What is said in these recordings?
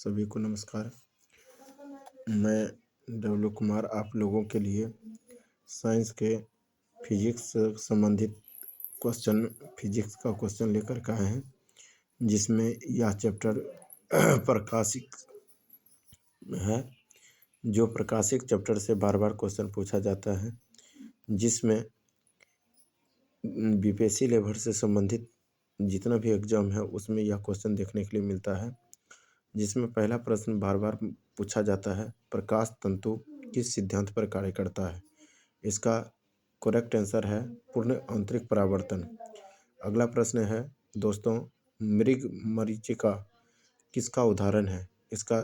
सभी को नमस्कार। मैं डब्लू कुमार आप लोगों के लिए साइंस के फिजिक्स से संबंधित फिजिक्स का क्वेश्चन लेकर के आए हैं, जिसमें यह चैप्टर प्रकाशिक है, जो प्रकाशिक चैप्टर से बार बार क्वेश्चन पूछा जाता है, जिसमें बीपीएससी लेवल से संबंधित जितना भी एग्जाम है उसमें यह क्वेश्चन देखने के लिए मिलता है। जिसमें पहला प्रश्न बार बार पूछा जाता है, प्रकाश तंतु किस सिद्धांत पर कार्य करता है। इसका करेक्ट आंसर है पूर्ण आंतरिक परावर्तन। अगला प्रश्न है दोस्तों, मृग मरीचिका किसका उदाहरण है। इसका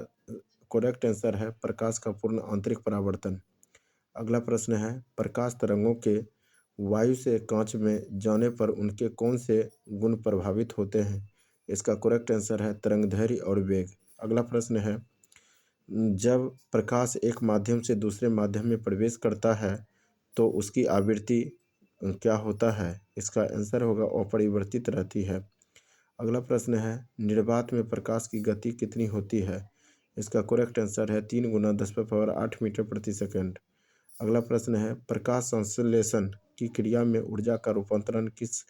करेक्ट आंसर है प्रकाश का पूर्ण आंतरिक परावर्तन। अगला प्रश्न है, प्रकाश तरंगों के वायु से कांच में जाने पर उनके कौन से गुण प्रभावित होते हैं। इसका करेक्ट आंसर है तरंगदैर्घ्य और वेग। अगला प्रश्न है, जब प्रकाश एक माध्यम से दूसरे माध्यम में प्रवेश करता है तो उसकी आवृत्ति क्या होता है। इसका आंसर होगा अपरिवर्तित रहती है। अगला प्रश्न है, निर्वात में प्रकाश की गति कितनी होती है। इसका करेक्ट आंसर है 3 × 10⁸ मीटर प्रति सेकंड। अगला प्रश्न है, प्रकाश संश्लेषण की क्रिया में ऊर्जा का रूपांतरण किस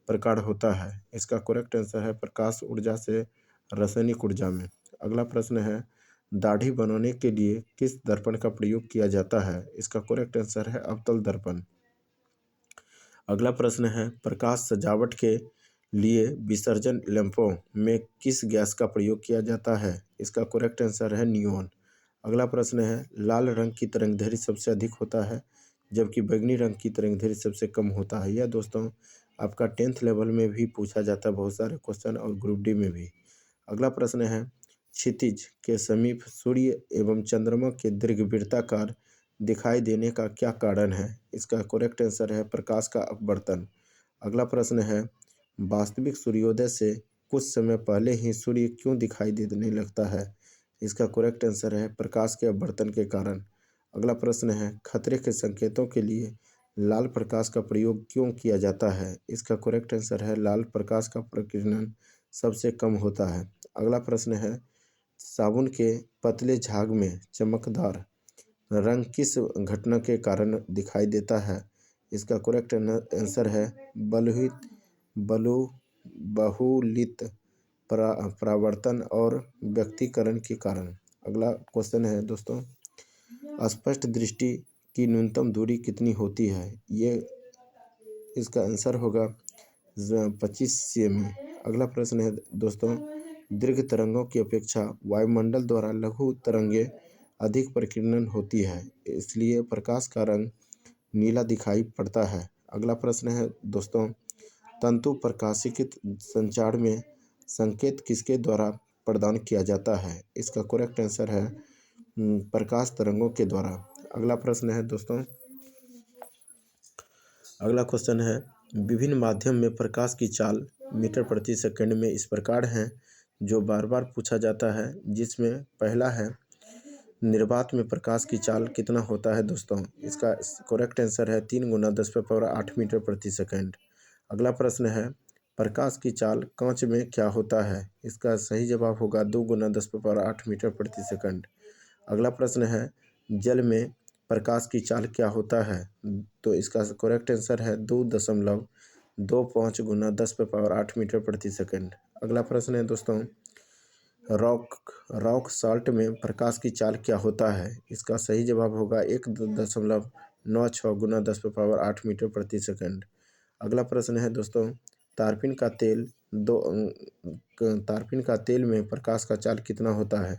प्रकार होता है। इसका करेक्ट आंसर है प्रकाश ऊर्जा से रासायनिक ऊर्जा में। अगला प्रश्न है, दाढ़ी बनाने के लिए किस दर्पण का प्रयोग किया जाता है। इसका करेक्ट आंसर है अवतल दर्पण। अगला प्रश्न है, प्रकाश सजावट के लिए विसर्जन लैंपों में किस गैस का प्रयोग किया जाता है। इसका करेक्ट आंसर है नियॉन। अगला प्रश्न है, लाल रंग की तरंगदैर्घ्य सबसे अधिक होता है जबकि बैंगनी रंग की तरंगदैर्घ्य सबसे कम होता है। यह दोस्तों आपका 10th लेवल में भी पूछा जाता है बहुत सारे क्वेश्चन, और ग्रुप डी में भी। अगला प्रश्न है, क्षितिज के समीप सूर्य एवं चंद्रमा के दीर्घवृत्ताकार दिखाई देने का क्या कारण है। इसका करेक्ट आंसर है प्रकाश का अपवर्तन। अगला प्रश्न है, वास्तविक सूर्योदय से कुछ समय पहले ही सूर्य क्यों दिखाई देने लगता है। इसका करेक्ट आंसर है प्रकाश के अपवर्तन के कारण। अगला प्रश्न है, खतरे के संकेतों के लिए लाल प्रकाश का प्रयोग क्यों किया जाता है। इसका करेक्ट आंसर है लाल प्रकाश का प्रकीर्णन सबसे कम होता है। अगला प्रश्न है, साबुन के पतले झाग में चमकदार रंग किस घटना के कारण दिखाई देता है। इसका करेक्ट आंसर है बहुलित परावर्तन और व्यक्तीकरण के कारण। अगला क्वेश्चन है दोस्तों, स्पष्ट दृष्टि की न्यूनतम दूरी कितनी होती है। इसका आंसर होगा 25 सेमी। अगला प्रश्न है दोस्तों, दीर्घ तरंगों की अपेक्षा वायुमंडल द्वारा लघु तरंगें अधिक प्रकीर्णन होती है, इसलिए प्रकाश का रंग नीला दिखाई पड़ता है। अगला प्रश्न है दोस्तों, तंतु प्रकाशित संचार में संकेत किसके द्वारा प्रदान किया जाता है। इसका करेक्ट आंसर है प्रकाश तरंगों के द्वारा। अगला प्रश्न है दोस्तों, अगला क्वेश्चन है, विभिन्न माध्यम में प्रकाश की चाल मीटर प्रति सेकंड में इस प्रकार है, जो बार बार पूछा जाता है। जिसमें पहला है, निर्वात में प्रकाश की चाल कितना होता है दोस्तों। इसका करेक्ट आंसर है 3 × 10⁸ मीटर प्रति सेकंड। अगला प्रश्न है, प्रकाश की चाल कांच में क्या होता है। इसका सही जवाब होगा 2 × 10⁸ मीटर प्रति सेकंड। अगला प्रश्न है, जल में प्रकाश की चाल क्या होता है। तो इसका करेक्ट आंसर है 2.25 × 10⁸ मीटर प्रति सेकंड। अगला प्रश्न है दोस्तों, रॉक साल्ट में प्रकाश की चाल क्या होता है। इसका सही जवाब होगा 1.96 × 10⁸ मीटर प्रति सेकंड। अगला प्रश्न है दोस्तों, तारपीन का तेल में प्रकाश का चाल कितना होता है।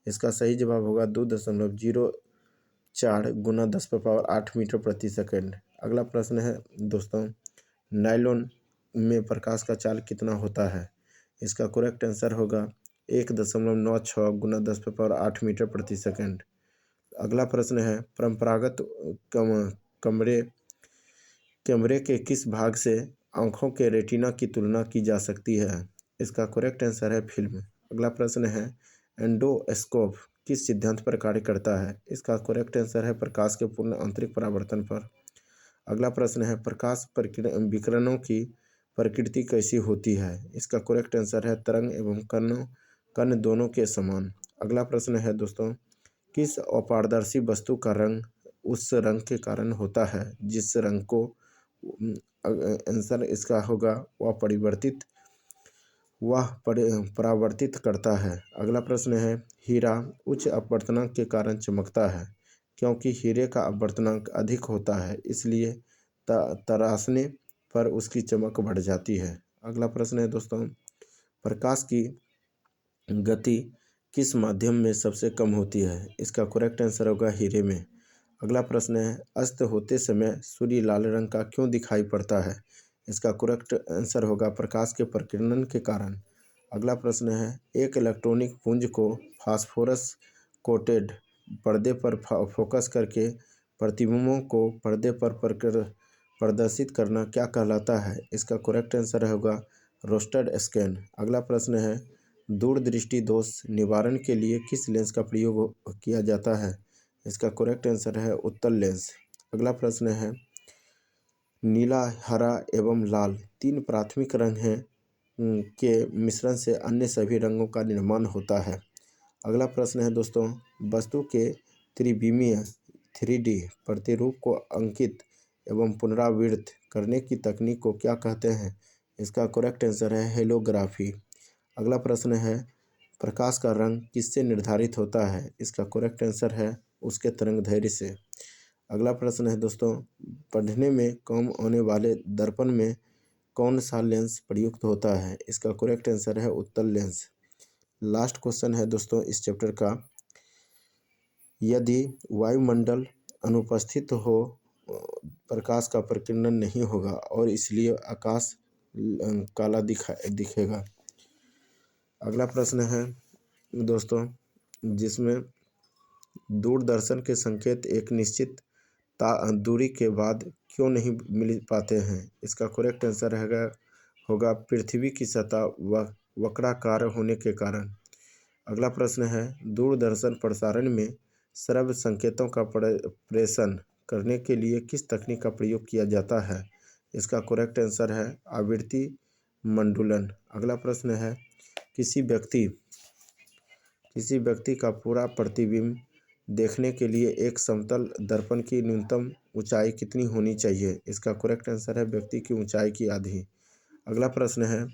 इसका सही जवाब होगा 2.04 × 10⁸ मीटर प्रति सेकंड। अगला प्रश्न है दोस्तों, नायलॉन में प्रकाश का चाल कितना होता है। इसका करेक्ट आंसर होगा 1.96 × 10⁸ मीटर प्रति सेकंड। अगला प्रश्न है, परंपरागत कैमरे के किस भाग से आंखों के रेटिना की तुलना की जा सकती है। इसका करेक्ट आंसर है फिल्म। अगला प्रश्न है, एंडोस्कोप किस सिद्धांत पर कार्य करता है। इसका करेक्ट आंसर है प्रकाश के पूर्ण आंतरिक परावर्तन पर। अगला प्रश्न है, प्रकाश विकिरणों की प्रकृति कैसी होती है। इसका करेक्ट आंसर है तरंग एवं कण दोनों के समान। अगला प्रश्न है दोस्तों, किस अपारदर्शी वस्तु का रंग उस रंग के कारण होता है जिस रंग को आंसर इसका होगा परावर्तित करता है। अगला प्रश्न है, हीरा उच्च अपवर्तनांक के कारण चमकता है क्योंकि हीरे का अपवर्तनांक अधिक होता है, इसलिए तराशने पर उसकी चमक बढ़ जाती है। अगला प्रश्न है दोस्तों, प्रकाश की गति किस माध्यम में सबसे कम होती है? इसका करेक्ट आंसर होगा हीरे में। अगला प्रश्न है, अस्त होते समय सूर्य लाल रंग का क्यों दिखाई पड़ता है? इसका करेक्ट आंसर होगा प्रकाश के प्रकीर्णन के कारण। अगला प्रश्न है, एक इलेक्ट्रॉनिक पुंज को फास्फोरस कोटेड पर्दे पर फोकस करके प्रतिबिंबों को पर्दे पर प्रदर्शित करना क्या कहलाता है? इसका करेक्ट आंसर होगा रोस्टेड स्कैन। अगला प्रश्न है, दूरदृष्टि दोष निवारण के लिए किस लेंस का प्रयोग किया जाता है? इसका करेक्ट आंसर है उत्तल लेंस। अगला प्रश्न है, नीला, हरा एवं लाल तीन प्राथमिक रंग हैं के मिश्रण से अन्य सभी रंगों का निर्माण होता है। अगला प्रश्न है दोस्तों, वस्तु के त्रिविमीय 3D प्रतिरूप को अंकित एवं पुनरावृत्त करने की तकनीक को क्या कहते हैं? इसका करेक्ट आंसर है हेलोग्राफी। अगला प्रश्न है, प्रकाश का रंग किससे निर्धारित होता है? इसका करेक्ट आंसर है उसके तरंगदैर्घ्य से। अगला प्रश्न है दोस्तों, पढ़ने में काम आने वाले दर्पण में कौन सा लेंस प्रयुक्त होता है? इसका करेक्ट आंसर है उत्तल लेंस। लास्ट क्वेश्चन है दोस्तों इस चैप्टर का, यदि वायुमंडल अनुपस्थित हो प्रकाश का प्रकीर्णन नहीं होगा और इसलिए आकाश काला दिखेगा। अगला प्रश्न है दोस्तों, जिसमें दूरदर्शन के संकेत एक निश्चित दूरी के बाद क्यों नहीं मिल पाते हैं? इसका करेक्ट आंसर होगा पृथ्वी की सतह वक्राकार होने के कारण। अगला प्रश्न है, दूरदर्शन प्रसारण में श्रव्य संकेतों का प्रेषण करने के लिए किस तकनीक का प्रयोग किया जाता है? इसका करेक्ट आंसर है आवृत्ति मंडुलन। अगला प्रश्न है, किसी व्यक्ति का पूरा प्रतिबिंब देखने के लिए एक समतल दर्पण की न्यूनतम ऊंचाई कितनी होनी चाहिए? इसका करेक्ट आंसर है व्यक्ति की ऊंचाई की आधी। अगला प्रश्न है,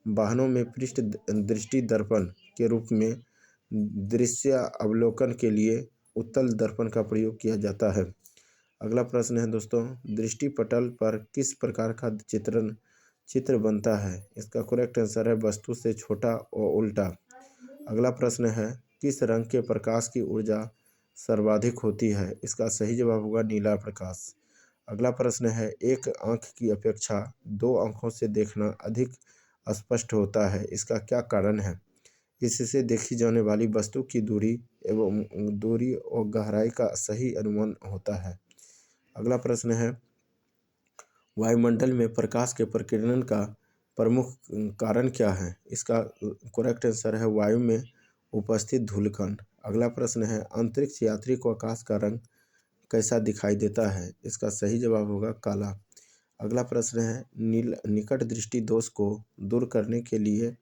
वाहनों में पृष्ठ दृष्टि दर्पण के रूप में दृश्य अवलोकन के लिए उत्तल दर्पण का प्रयोग किया जाता है। अगला प्रश्न है दोस्तों, दृष्टि पटल पर किस प्रकार का चित्र बनता है? इसका करेक्ट आंसर है वस्तु से छोटा और उल्टा। अगला प्रश्न है, किस रंग के प्रकाश की ऊर्जा सर्वाधिक होती है? इसका सही जवाब होगा नीला प्रकाश। अगला प्रश्न है, एक आंख की अपेक्षा दो आंखों से देखना अधिक स्पष्ट होता है, इसका क्या कारण है? इससे देखी जाने वाली वस्तु की दूरी और गहराई का सही अनुमान होता है। अगला प्रश्न है, वायुमंडल में प्रकाश के प्रकीर्णन का प्रमुख कारण क्या है? इसका करेक्ट आंसर है वायु में उपस्थित धूलकण। अगला प्रश्न है, अंतरिक्ष यात्री को आकाश का रंग कैसा दिखाई देता है? इसका सही जवाब होगा काला। अगला प्रश्न है, निकट दृष्टि दोष को दूर करने के लिए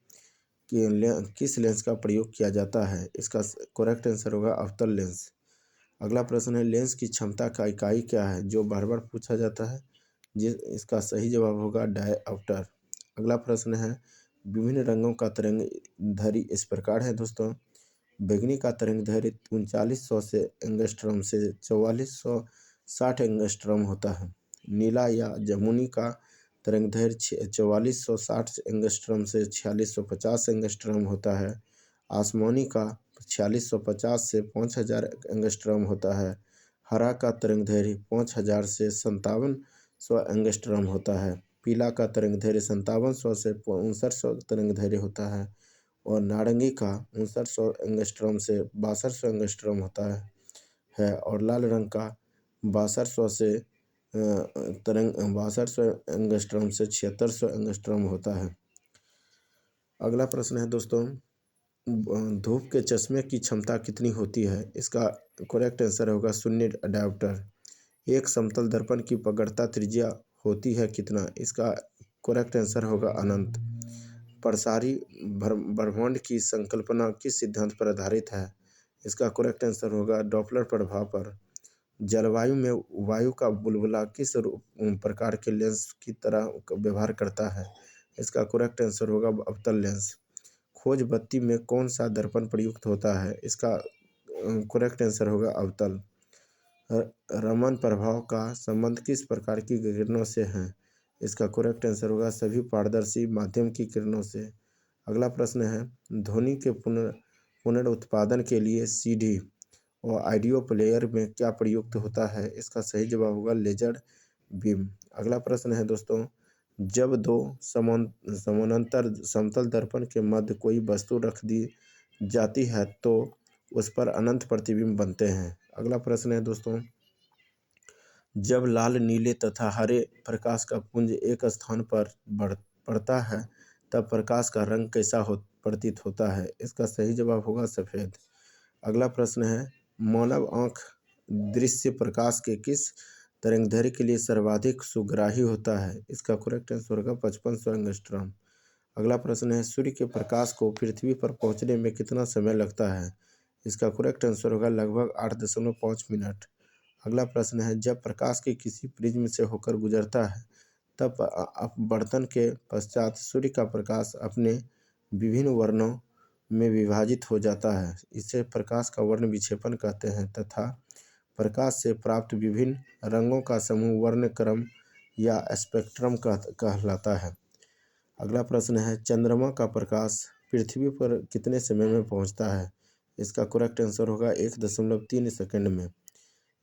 किस लेंस का प्रयोग किया जाता है? इसका करेक्ट आंसर होगा अवतल लेंस। अगला प्रश्न है, लेंस की क्षमता का इकाई क्या है? जो बार बार पूछा जाता है, इसका सही जवाब होगा डायऑप्टर। अगला प्रश्न है, विभिन्न रंगों का तरंगदैर्घ्य इस प्रकार है दोस्तों, बैंगनी का तरंगदैर्घ्य 3900 से एंगस्ट्रॉम से 4460 एंगस्ट्रॉम होता है। नीला या जमुनी का तरंगदैर्घ्य 4460 एंगस्ट्रॉम से 4650 एंगस्ट्रॉम होता है। आसमानी का 4650 से 5000 एंगस्ट्रॉम होता है। हरा का तरंगदैर्घ्य 5000 से 5700 एंगस्ट्रॉम होता है। पीला का तरंगदैर्घ्य 5700 से 5900 तरंगदैर्घ्य होता है और नारंगी का 5900 एंगस्ट्रॉम से 6200 एंगस्ट्रॉम होता है और लाल रंग का 6200 से 6200 एंगस्ट्रॉम से 7600 एंगस्ट्रॉम होता है। अगला प्रश्न है दोस्तों, धूप के चश्मे की क्षमता कितनी होती है? इसका करेक्ट आंसर होगा शून्य डायोप्टर। एक समतल दर्पण की प्रखरता त्रिज्या होती है कितना? इसका करेक्ट आंसर होगा अनंत। प्रसारी ब्रह्मांड की संकल्पना किस सिद्धांत पर आधारित है? इसका करेक्ट आंसर होगा डॉपलर प्रभाव पर। जलवायु में वायु का बुलबुला किस प्रकार के लेंस की तरह व्यवहार करता है? इसका करेक्ट आंसर होगा अवतल लेंस। खोज बत्ती में कौन सा दर्पण प्रयुक्त होता है? इसका करेक्ट आंसर होगा अवतल। रमन प्रभाव का संबंध किस प्रकार की किरणों से है? इसका करेक्ट आंसर होगा सभी पारदर्शी माध्यम की किरणों से। अगला प्रश्न है ध्वनि के पुनरुत्पादन के लिए सीडी और ऑडियो प्लेयर में क्या प्रयुक्त होता है? इसका सही जवाब होगा लेजर बीम। अगला प्रश्न है दोस्तों जब दो समानांतर समतल दर्पण के मध्य कोई वस्तु रख दी जाती है तो उस पर अनंत प्रतिबिंब बनते हैं। अगला प्रश्न है दोस्तों जब लाल नीले तथा हरे प्रकाश का पुंज एक स्थान पर पड़ता है तब प्रकाश का रंग कैसा प्रतीत होता है? इसका सही जवाब होगा सफ़ेद। अगला प्रश्न है मानव आँख दृश्य प्रकाश के किस तरंगदैर्घ्य के लिए सर्वाधिक सुग्राही होता है? इसका करेक्ट आंसर होगा 5500 एंगस्ट्रॉम। अगला प्रश्न है सूर्य के प्रकाश को पृथ्वी पर पहुंचने में कितना समय लगता है? इसका करेक्ट आंसर होगा लगभग 8.5 मिनट। अगला प्रश्न है जब प्रकाश के किसी प्रिज्म से होकर गुजरता है तब अपवर्तन के पश्चात सूर्य का प्रकाश अपने विभिन्न वर्णों में विभाजित हो जाता है। इसे प्रकाश का वर्ण विक्षेपण कहते हैं तथा प्रकाश से प्राप्त विभिन्न रंगों का समूह वर्ण क्रम या स्पेक्ट्रम कहलाता है। अगला प्रश्न है चंद्रमा का प्रकाश पृथ्वी पर कितने समय में पहुंचता है? इसका करेक्ट आंसर होगा 1.3 सेकंड में।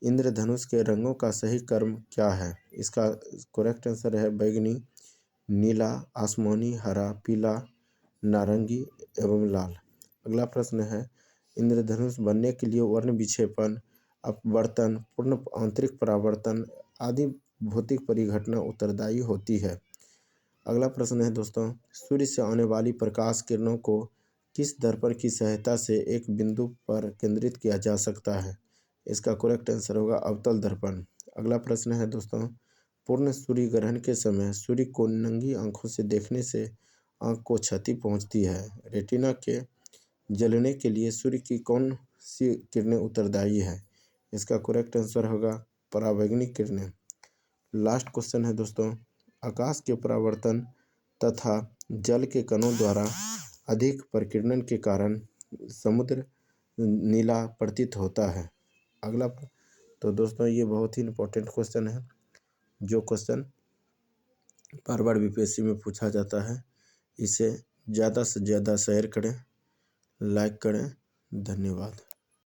इंद्रधनुष के रंगों का सही क्रम क्या है? इसका करेक्ट आंसर है बैगनी, नीला, आसमानी, हरा, पीला, नारंगी एवं लाल। अगला प्रश्न है इंद्रधनुष बनने के लिए वर्ण विक्षेपण, अपवर्तन, पूर्ण आंतरिक परावर्तन आदि भौतिक परिघटना उत्तरदायी होती है। अगला प्रश्न है दोस्तों सूर्य से आने वाली प्रकाश किरणों को किस दर्पण की सहायता से एक बिंदु पर केंद्रित किया जा सकता है? इसका करेक्ट आंसर होगा अवतल दर्पण। अगला प्रश्न है दोस्तों पूर्ण सूर्य ग्रहण के समय सूर्य को नंगी आंखों से देखने से आंख को क्षति पहुंचती है। रेटिना के जलने के लिए सूर्य की कौन सी किरणें उत्तरदायी है? इसका करेक्ट आंसर होगा पराबैंगनी किरणें। लास्ट क्वेश्चन है दोस्तों आकाश के परावर्तन तथा जल के कणों द्वारा अधिक प्रकीर्णन के कारण समुद्र नीला प्रतीत होता है। अगला तो दोस्तों ये बहुत ही इम्पोर्टेंट क्वेश्चन है जो क्वेश्चन बार बार बीपीएससी में पूछा जाता है। इसे ज़्यादा से ज़्यादा शेयर करें, लाइक करें। धन्यवाद।